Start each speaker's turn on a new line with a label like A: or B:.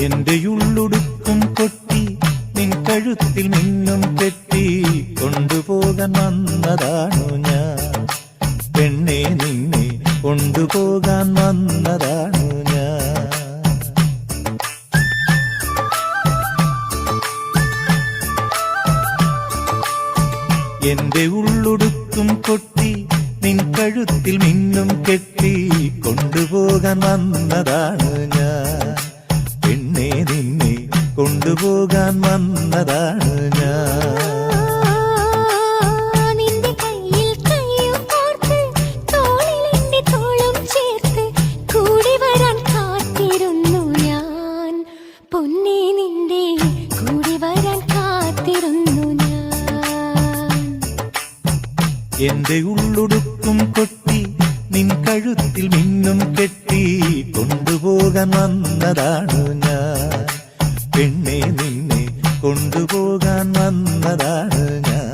A: എന്റെ ഉള്ളുടുക്കും കൊട്ടി നിൻ കഴുത്തിൽ മിന്നും കെട്ടി കൊണ്ടുപോകാൻ വന്നതാണു ഞാൻ. പെണ്ണെ നിന്നെ കൊണ്ടുപോകാൻ വന്നതാണു ഞാൻ. എന്റെ ഉള്ളുടുക്കും കൊട്ടി നിൻ കഴുത്തിൽ മിന്നും കെട്ടി കൊണ്ടുപോകാൻ വന്നതാണ് ഞാൻ. പെണ്ണെ നിന്നെ കൊണ്ടുപോകാൻ വന്നതാണ് ഞാൻ. എന്റെ ഉള്ളുടുക്കും കൊട്ടി നിൻ കഴുത്തിൽ മിന്നും കെട്ടി കൊണ്ടുപോകാൻ വന്നതാണു ഞാൻ. പെണ്ണെ നിന്നെ കൊണ്ടുപോകാൻ വന്നതാണ് ഞാൻ.